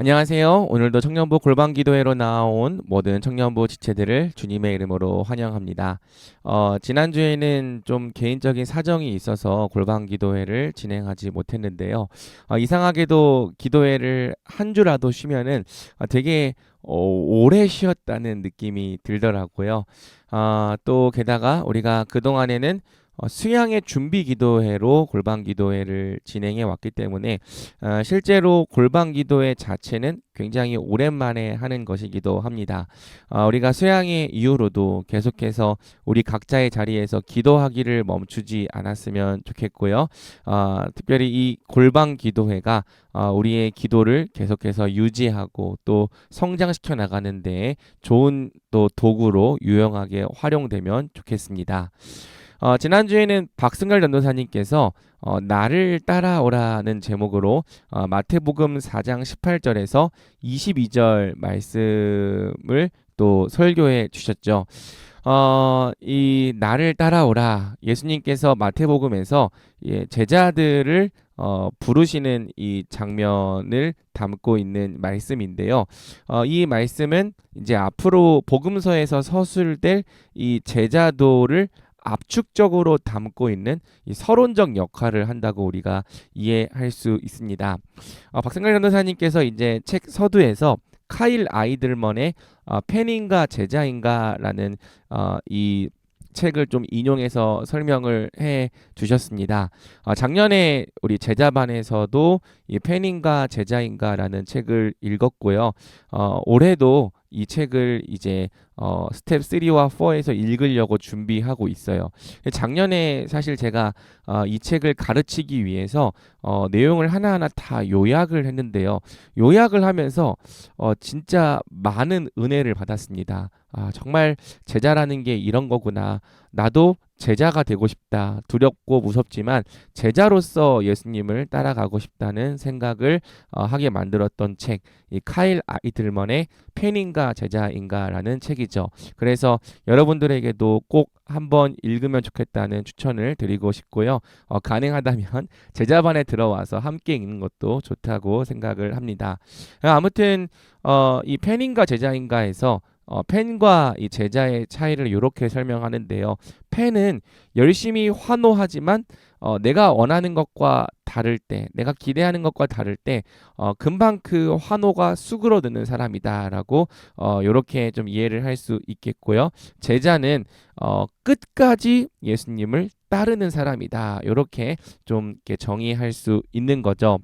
안녕하세요. 오늘도 청년부 골방기도회로 나온 모든 청년부 지체들을 주님의 이름으로 환영합니다. 지난주에는 좀 개인적인 사정이 있어서 골방기도회를 진행하지 못했는데요. 이상하게도 기도회를 한 주라도 쉬면은 되게 오래 쉬었다는 느낌이 들더라고요. 또 게다가 우리가 그동안에는 수양의 준비 기도회로 골방 기도회를 진행해 왔기 때문에 실제로 골방 기도회 자체는 굉장히 오랜만에 하는 것이기도 합니다. 우리가 수양의 이후로도 계속해서 우리 각자의 자리에서 기도하기를 멈추지 않았으면 좋겠고요. 특별히 이 골방 기도회가 우리의 기도를 계속해서 유지하고 또 성장시켜 나가는 데 좋은 또 도구로 유용하게 활용되면 좋겠습니다. 지난주에는 박승걸 전도사님께서 나를 따라오라는 제목으로 마태복음 4장 18절에서 22절 말씀을 또 설교해 주셨죠. 이 나를 따라오라, 예수님께서 마태복음에서 제자들을 부르시는 이 장면을 담고 있는 말씀인데요. 이 말씀은 이제 앞으로 복음서에서 서술될 이 제자도를 압축적으로 담고 있는 이 서론적 역할을 한다고 우리가 이해할 수 있습니다. 박승갈 전도사님께서 이제 책 서두에서 카일 아이들먼의 팬인가 제자인가라는 이 책을 좀 인용해서 설명을 해 주셨습니다. 작년에 우리 제자반에서도 이 팬인가 제자인가라는 책을 읽었고요. 올해도 이 책을 이제 스텝 3와 4에서 읽으려고 준비하고 있어요. 작년에 사실 제가 이 책을 가르치기 위해서 내용을 하나하나 다 요약을 했는데요. 요약을 하면서 진짜 많은 은혜를 받았습니다. 정말 제자라는 게 이런 거구나. 나도 제자가 되고 싶다. 두렵고 무섭지만 제자로서 예수님을 따라가고 싶다는 생각을 하게 만들었던 책, 이 카일 아이들먼의 팬인가 제자인가라는 책이죠. 그래서 여러분들에게도 꼭 한번 읽으면 좋겠다는 추천을 드리고 싶고요. 가능하다면 제자반에 들어와서 함께 읽는 것도 좋다고 생각을 합니다. 아무튼 이 팬인가 제자인가에서 팬과 이 제자의 차이를 이렇게 설명하는데요. 팬은 열심히 환호하지만 내가 원하는 것과 다를 때, 내가 기대하는 것과 다를 때 금방 그 환호가 수그러드는 사람이다라고 이렇게 좀 이해를 할 수 있겠고요. 제자는 끝까지 예수님을 따르는 사람이다. 이렇게 좀 이렇게 정의할 수 있는 거죠.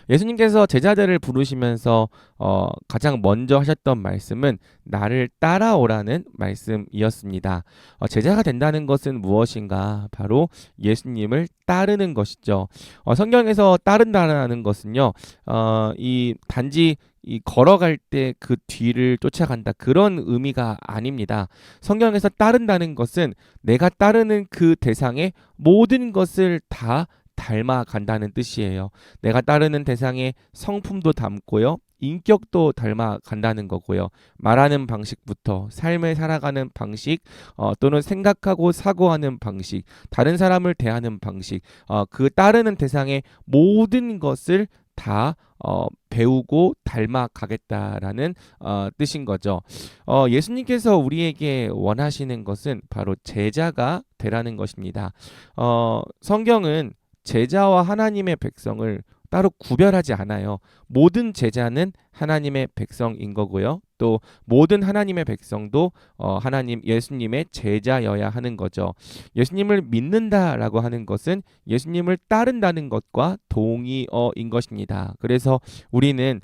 예수님께서 제자들을 부르시면서 가장 먼저 하셨던 말씀은 나를 따라오라는 말씀이었습니다. 제자가 된다는 것은 무엇인가? 바로 예수님을 따르는 것이죠. 성경에서 따른다라는 것은요, 이 단지 이 걸어갈 때 그 뒤를 쫓아간다 그런 의미가 아닙니다. 성경에서 따른다는 것은 내가 따르는 그 대상의 모든 것을 다 닮아간다는 뜻이에요. 내가 따르는 대상의 성품도 담고요. 인격도 닮아간다는 거고요. 말하는 방식부터 삶을 살아가는 방식, 또는 생각하고 사고하는 방식, 다른 사람을 대하는 방식, 그 따르는 대상의 모든 것을 다 배우고 닮아가겠다라는 뜻인 거죠. 예수님께서 우리에게 원하시는 것은 바로 제자가 되라는 것입니다. 성경은 제자와 하나님의 백성을 따로 구별하지 않아요. 모든 제자는 하나님의 백성인 거고요. 또 모든 하나님의 백성도 하나님 예수님의 제자여야 하는 거죠. 예수님을 믿는다라고 하는 것은 예수님을 따른다는 것과 동의어인 것입니다. 그래서 우리는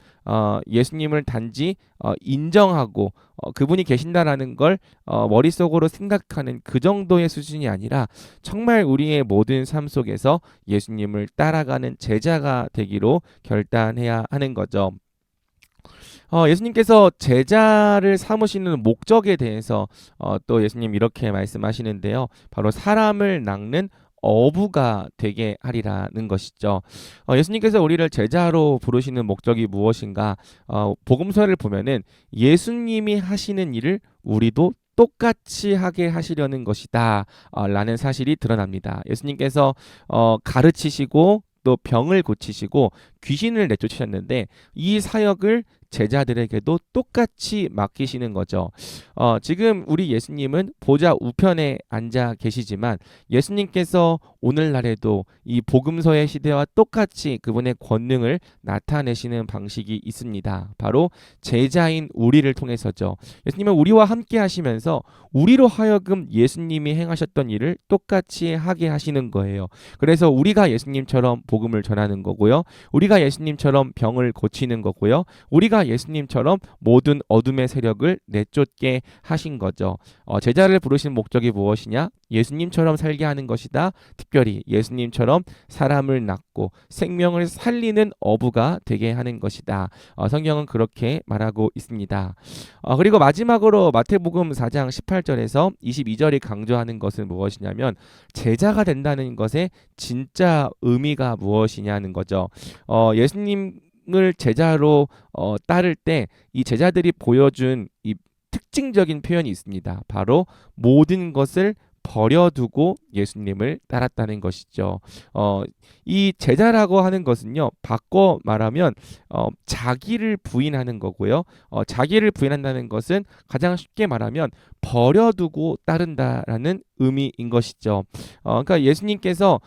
예수님을 단지 인정하고 그분이 계신다라는 걸 머릿속으로 생각하는 그 정도의 수준이 아니라 정말 우리의 모든 삶 속에서 예수님을 따라가는 제자가 되기로 결단해야 하는 거죠. 예수님께서 제자를 삼으시는 목적에 대해서 또 예수님 이렇게 말씀하시는데요. 바로 사람을 낚는 어부가 되게 하리라는 것이죠. 예수님께서 우리를 제자로 부르시는 목적이 무엇인가? 복음서를 보면은 예수님이 하시는 일을 우리도 똑같이 하게 하시려는 것이다 라는 사실이 드러납니다. 예수님께서 가르치시고 또 병을 고치시고 귀신을 내쫓으셨는데 이 사역을 제자들에게도 똑같이 맡기시는 거죠. 지금 우리 예수님은 보좌 우편에 앉아 계시지만 예수님께서 오늘날에도 이 복음서의 시대와 똑같이 그분의 권능을 나타내시는 방식이 있습니다. 바로 제자인 우리를 통해서죠. 예수님은 우리와 함께 하시면서 우리로 하여금 예수님이 행하셨던 일을 똑같이 하게 하시는 거예요. 그래서 우리가 예수님처럼 복음을 전하는 거고요. 우리가 예수님처럼 병을 고치는 거고요. 우리가 예수님처럼 모든 어둠의 세력을 내쫓게 하신 거죠. 제자를 부르신 목적이 무엇이냐? 예수님처럼 살게 하는 것이다. 특별히 예수님처럼 사람을 낳고 생명을 살리는 어부가 되게 하는 것이다. 성경은 그렇게 말하고 있습니다. 그리고 마지막으로 마태복음 4장 18절에서 22절이 강조하는 것은 무엇이냐면 제자가 된다는 것의 진짜 의미가 무엇이냐는 거죠. 예수님을 제자로 따를 때 이 제자들이 보여준 이 특징적인 표현이 있습니다. 바로 모든 것을 버려두고 예수님을 따랐다는 것이죠. 이 제자라고 하는 것은요, 바꿔 말하면 자기를 부인하는 거고요. 자기를 부인한다는 것은 가장 쉽게 말하면 버려두고 따른다라는 의미인 것이죠. 그러니까 예수님께서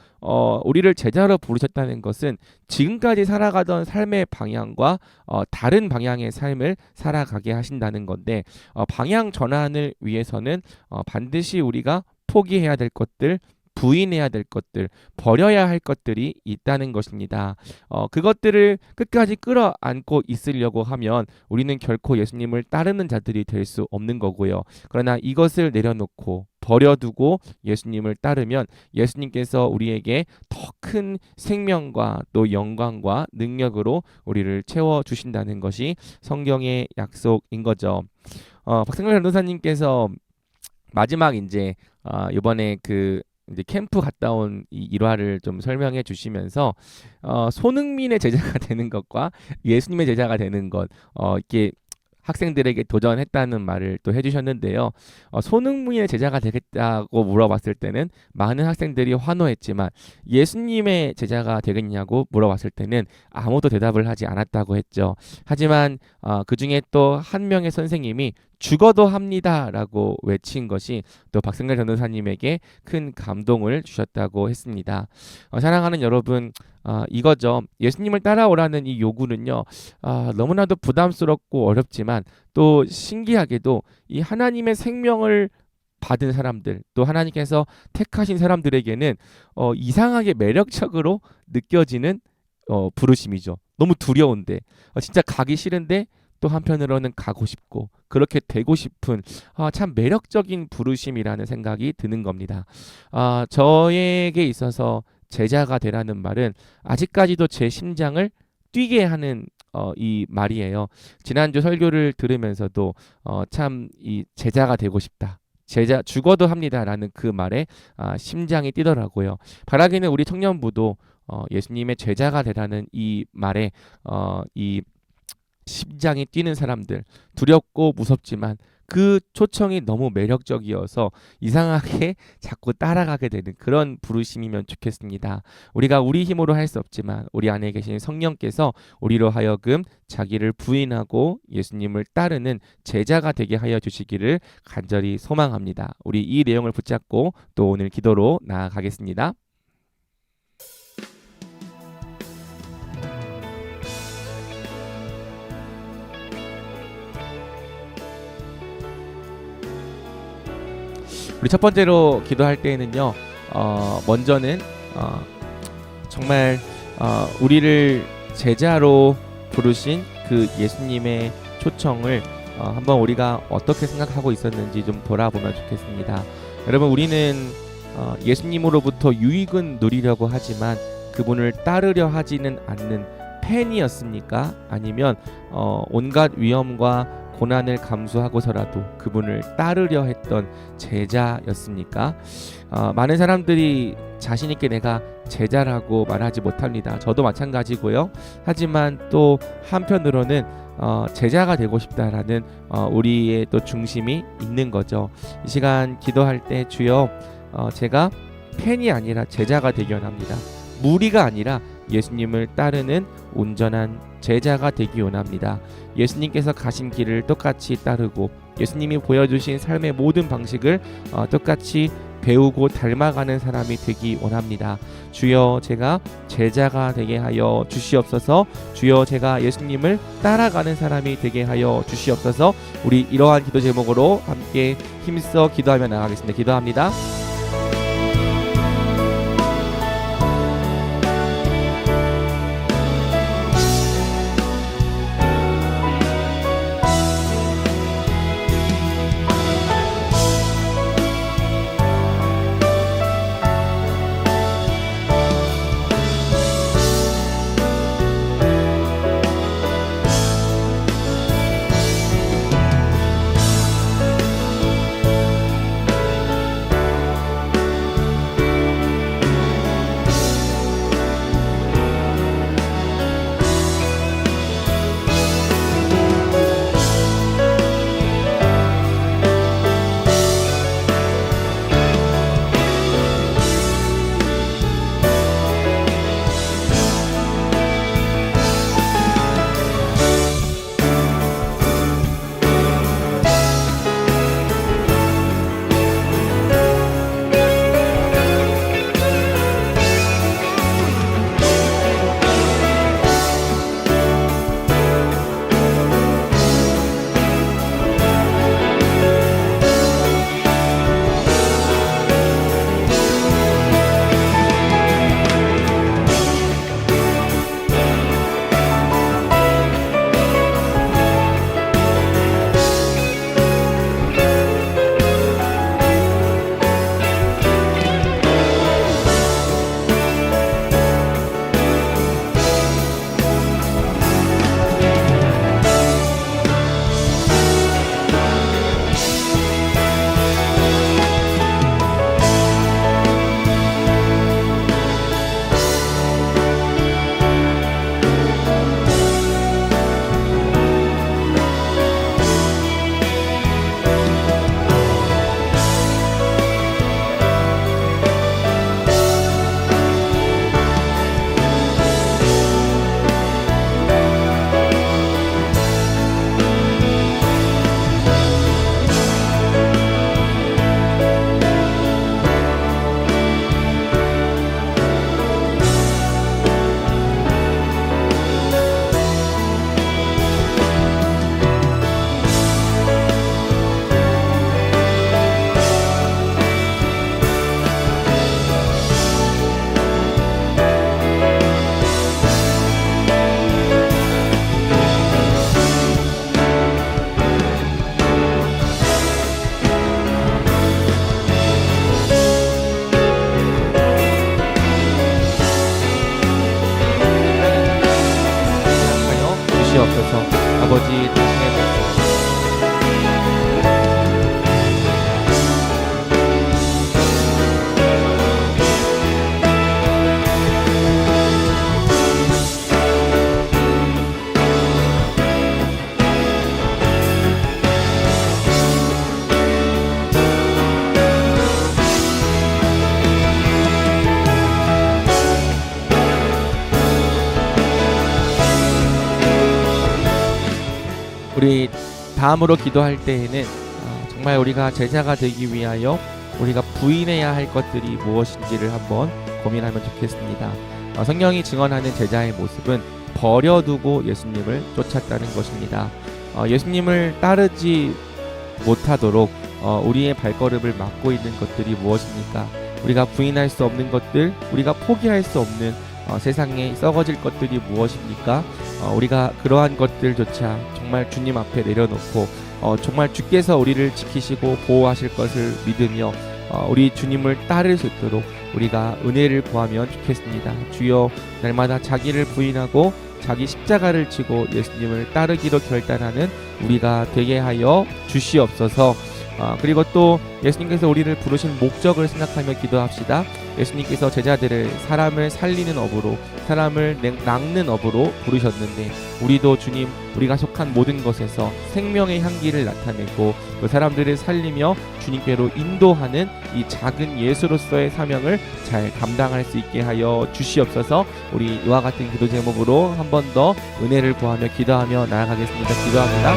우리를 제자로 부르셨다는 것은 지금까지 살아가던 삶의 방향과 다른 방향의 삶을 살아가게 하신다는 건데, 방향 전환을 위해서는 반드시 우리가 포기해야 될 것들, 부인해야 될 것들, 버려야 할 것들이 있다는 것입니다. 그것들을 끝까지 끌어안고 있으려고 하면 우리는 결코 예수님을 따르는 자들이 될 수 없는 거고요. 그러나 이것을 내려놓고 버려두고 예수님을 따르면 예수님께서 우리에게 더 큰 생명과 또 영광과 능력으로 우리를 채워주신다는 것이 성경의 약속인 거죠. 박상렬 전도사님께서 마지막 이제 이번에 이제 캠프 갔다 온 이 일화를 좀 설명해 주시면서 손흥민의 제자가 되는 것과 예수님의 제자가 되는 것 이렇게 학생들에게 도전했다는 말을 또 해주셨는데요. 손흥민의 제자가 되겠다고 물어봤을 때는 많은 학생들이 환호했지만 예수님의 제자가 되겠냐고 물어봤을 때는 아무도 대답을 하지 않았다고 했죠. 하지만 그 중에 또 한 명의 선생님이 죽어도 합니다라고 외친 것이 또 박승렬 전도사님에게 큰 감동을 주셨다고 했습니다. 사랑하는 여러분, 이거죠. 예수님을 따라오라는 이 요구는요, 너무나도 부담스럽고 어렵지만 또 신기하게도 이 하나님의 생명을 받은 사람들, 또 하나님께서 택하신 사람들에게는 이상하게 매력적으로 느껴지는 부르심이죠. 너무 두려운데, 진짜 가기 싫은데 또 한편으로는 가고 싶고 그렇게 되고 싶은 참 매력적인 부르심이라는 생각이 드는 겁니다. 저에게 있어서 제자가 되라는 말은 아직까지도 제 심장을 뛰게 하는 이 말이에요. 지난주 설교를 들으면서도 참 이 제자가 되고 싶다. 제자 죽어도 합니다라는 그 말에 심장이 뛰더라고요. 바라기는 우리 청년부도 예수님의 제자가 되라는 이 말에 이 심장이 뛰는 사람들, 두렵고 무섭지만 그 초청이 너무 매력적이어서 이상하게 자꾸 따라가게 되는 그런 부르심이면 좋겠습니다. 우리가 우리 힘으로 할 수 없지만 우리 안에 계신 성령께서 우리로 하여금 자기를 부인하고 예수님을 따르는 제자가 되게 하여 주시기를 간절히 소망합니다. 우리 이 내용을 붙잡고 또 오늘 기도로 나아가겠습니다. 우리 첫 번째로 기도할 때에는요, 먼저는 정말 우리를 제자로 부르신 그 예수님의 초청을 한번 우리가 어떻게 생각하고 있었는지 좀 돌아보면 좋겠습니다. 여러분, 우리는 예수님으로부터 유익은 누리려고 하지만 그분을 따르려 하지는 않는 팬이었습니까? 아니면 온갖 위험과 고난을 감수하고서라도 그분을 따르려 했던 제자였습니까? 많은 사람들이 자신 있게 내가 제자라고 말하지 못합니다. 저도 마찬가지고요. 하지만 또 한편으로는 제자가 되고 싶다라는 우리의 또 중심이 있는 거죠. 이 시간 기도할 때 주여 제가 팬이 아니라 제자가 되기 원합니다. 무리가 아니라 예수님을 따르는 온전한 제자가 되기 원합니다. 예수님께서 가신 길을 똑같이 따르고 예수님이 보여주신 삶의 모든 방식을 똑같이 배우고 닮아가는 사람이 되기 원합니다. 주여, 제가 제자가 되게 하여 주시옵소서. 주여, 제가 예수님을 따라가는 사람이 되게 하여 주시옵소서. 우리 이러한 기도 제목으로 함께 힘써 기도하며 나가겠습니다. 기도합니다. 주시옵소서. 아버지, 당신의 우리 다음으로 기도할 때에는 정말 우리가 제자가 되기 위하여 우리가 부인해야 할 것들이 무엇인지를 한번 고민하면 좋겠습니다. 성경이 증언하는 제자의 모습은 버려두고 예수님을 쫓았다는 것입니다. 예수님을 따르지 못하도록 우리의 발걸음을 막고 있는 것들이 무엇입니까? 우리가 부인할 수 없는 것들, 우리가 포기할 수 없는 세상에 썩어질 것들이 무엇입니까? 우리가 그러한 것들조차 정말 주님 앞에 내려놓고 정말 주께서 우리를 지키시고 보호하실 것을 믿으며 우리 주님을 따를 수 있도록 우리가 은혜를 구하면 좋겠습니다. 주여, 날마다 자기를 부인하고 자기 십자가를 지고 예수님을 따르기로 결단하는 우리가 되게 하여 주시옵소서. 그리고 또 예수님께서 우리를 부르신 목적을 생각하며 기도합시다. 예수님께서 제자들을 사람을 살리는 업으로, 사람을 낚는 업으로 부르셨는데, 우리도 주님, 우리가 속한 모든 것에서 생명의 향기를 나타내고 그 사람들을 살리며 주님께로 인도하는 이 작은 예수로서의 사명을 잘 감당할 수 있게 하여 주시옵소서. 우리 이와 같은 기도 제목으로 한 번 더 은혜를 구하며 기도하며 나아가겠습니다. 기도합니다.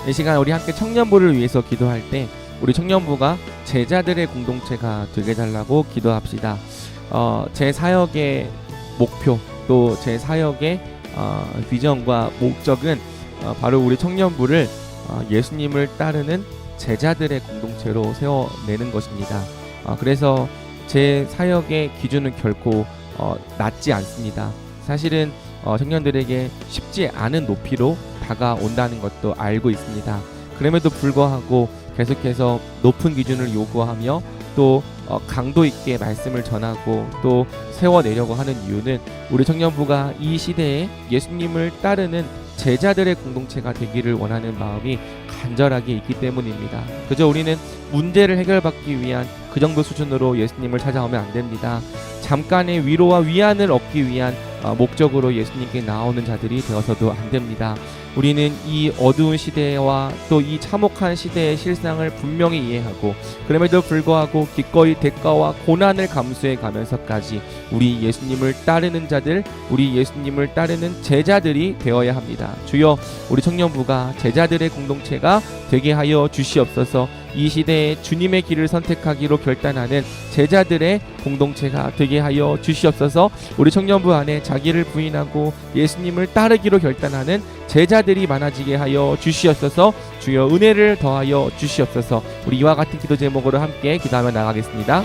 이 시간 우리 함께 청년부를 위해서 기도할 때 우리 청년부가 제자들의 공동체가 되게 달라고 기도합시다. 제 사역의 목표 또 제 사역의 비전과 목적은 바로 우리 청년부를 예수님을 따르는 제자들의 공동체로 세워내는 것입니다. 그래서 제 사역의 기준은 결코 낮지 않습니다. 사실은 청년들에게 쉽지 않은 높이로 다가온다는 것도 알고 있습니다. 그럼에도 불구하고 계속해서 높은 기준을 요구하며 또 강도 있게 말씀을 전하고 또 세워내려고 하는 이유는 우리 청년부가 이 시대에 예수님을 따르는 제자들의 공동체가 되기를 원하는 마음이 간절하게 있기 때문입니다. 그저 우리는 문제를 해결받기 위한 그 정도 수준으로 예수님을 찾아오면 안 됩니다. 잠깐의 위로와 위안을 얻기 위한 목적으로 예수님께 나오는 자들이 되어서도 안 됩니다. 우리는 이 어두운 시대와 또 이 참혹한 시대의 실상을 분명히 이해하고 그럼에도 불구하고 기꺼이 대가와 고난을 감수해 가면서까지 우리 예수님을 따르는 자들, 우리 예수님을 따르는 제자들이 되어야 합니다. 주여, 우리 청년부가 제자들의 공동체가 되게 하여 주시옵소서. 이 시대에 주님의 길을 선택하기로 결단하는 제자들의 공동체가 되게 하여 주시옵소서. 우리 청년부 안에 자기를 부인하고 예수님을 따르기로 결단하는 제자들이 많아지게 하여 주시옵소서. 주여, 은혜를 더하여 주시옵소서. 우리 이와 같은 기도 제목으로 함께 기도하며 나가겠습니다.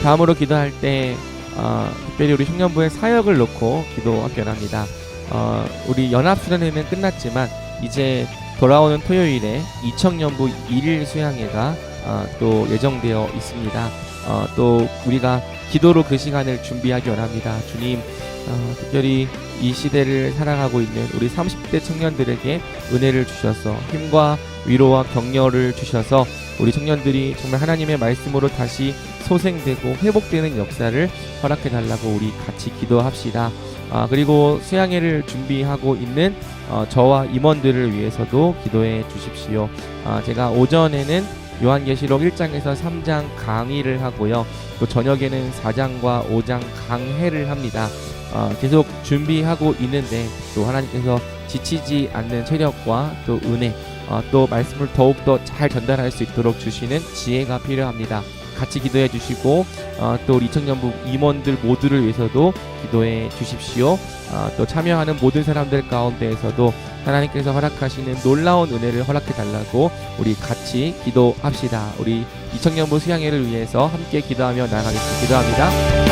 다음으로 기도할 때 특별히 우리 청년부의 사역을 놓고 기도하기를 합니다. 우리 연합수련회는 끝났지만 이제 돌아오는 토요일에 이청년부 1일 수양회가 또 예정되어 있습니다. 또 우리가 기도로 그 시간을 준비하기 원합니다. 주님, 특별히 이 시대를 살아가고 있는 우리 30대 청년들에게 은혜를 주셔서 힘과 위로와 격려를 주셔서 우리 청년들이 정말 하나님의 말씀으로 다시 소생되고 회복되는 역사를 허락해 달라고 우리 같이 기도합시다. 그리고 수양회를 준비하고 있는 저와 임원들을 위해서도 기도해 주십시오. 제가 오전에는 요한계시록 1장에서 3장 강의를 하고요. 또 저녁에는 4장과 5장 강해를 합니다. 계속 준비하고 있는데 또 하나님께서 지치지 않는 체력과 또 은혜, 또 말씀을 더욱더 잘 전달할 수 있도록 주시는 지혜가 필요합니다. 같이 기도해 주시고 또 우리 이청년부 임원들 모두를 위해서도 기도해 주십시오. 또 참여하는 모든 사람들 가운데에서도 하나님께서 허락하시는 놀라운 은혜를 허락해 달라고 우리 같이 기도합시다. 우리 이청년부 수양회를 위해서 함께 기도하며 나아가겠습니다. 기도합니다.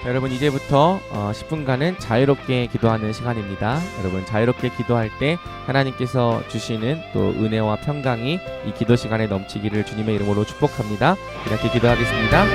여러분 이제부터 10분간은 자유롭게 기도하는 시간입니다. 여러분 자유롭게 기도할 때 하나님께서 주시는 또 은혜와 평강이 이 기도 시간에 넘치기를 주님의 이름으로 축복합니다. 이렇게 기도하겠습니다.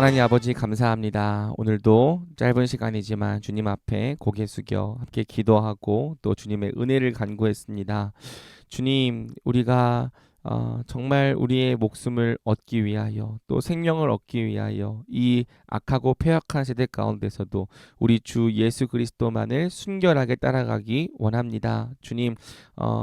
하나님 아버지 감사합니다. 오늘도 짧은 시간이지만 주님 앞에 고개 숙여 함께 기도하고 또 주님의 은혜를 간구했습니다. 주님, 우리가 정말 우리의 목숨을 얻기 위하여 또 생명을 얻기 위하여 이 악하고 패역한 세대 가운데서도 우리 주 예수 그리스도만을 순결하게 따라가기 원합니다. 주님,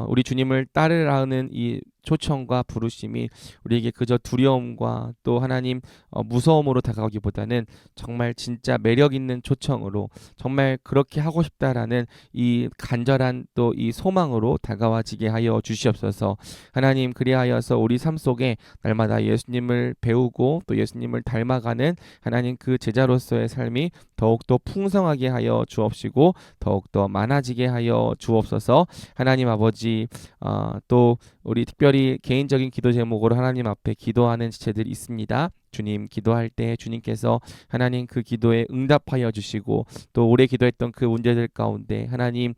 우리 주님을 따르라는 이 초청과 부르심이 우리에게 그저 두려움과 또 하나님 무서움으로 다가오기보다는 정말 진짜 매력 있는 초청으로 정말 그렇게 하고 싶다라는 이 간절한 또 이 소망으로 다가와지게 하여 주시옵소서. 하나님, 그리하여서 우리 삶 속에 날마다 예수님을 배우고 또 예수님을 닮아가는 하나님 그 제자로서의 삶이 더욱더 풍성하게 하여 주옵시고 더욱더 많아지게 하여 주옵소서. 하나님 아버지, 또 우리 특별히 개인적인 기도 제목으로 하나님 앞에 기도하는 지체들이 있습니다. 주님, 기도할 때 주님께서 하나님 그 기도에 응답하여 주시고 또 오래 기도했던 그 문제들 가운데 하나님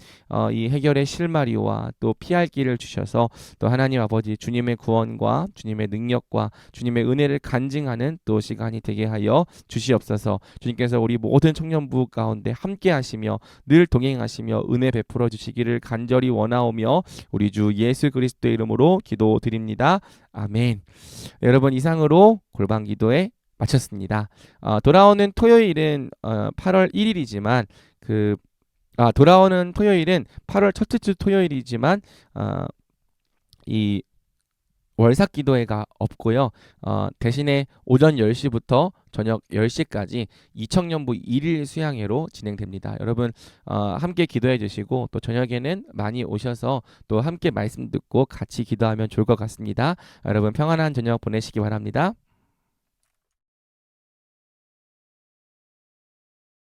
이 해결의 실마리와 또 피할 길을 주셔서 또 하나님 아버지 주님의 구원과 주님의 능력과 주님의 은혜를 간증하는 또 시간이 되게 하여 주시옵소서. 주님께서 우리 모든 청년부 가운데 함께 하시며 늘 동행하시며 은혜 베풀어 주시기를 간절히 원하오며 우리 주 예수 그리스도의 이름으로 기도드립니다. 아멘. 네, 여러분, 이상으로 골방 기도에 마쳤습니다. 돌아오는 토요일은 8월 1일이지만 돌아오는 토요일은 8월 첫째 주 토요일이지만 이 월삭 기도회가 없고요. 대신에 오전 10시부터 저녁 10시까지 이청년부 1일 수양회로 진행됩니다. 여러분, 함께 기도해 주시고 또 저녁에는 많이 오셔서 또 함께 말씀 듣고 같이 기도하면 좋을 것 같습니다. 여러분, 평안한 저녁 보내시기 바랍니다.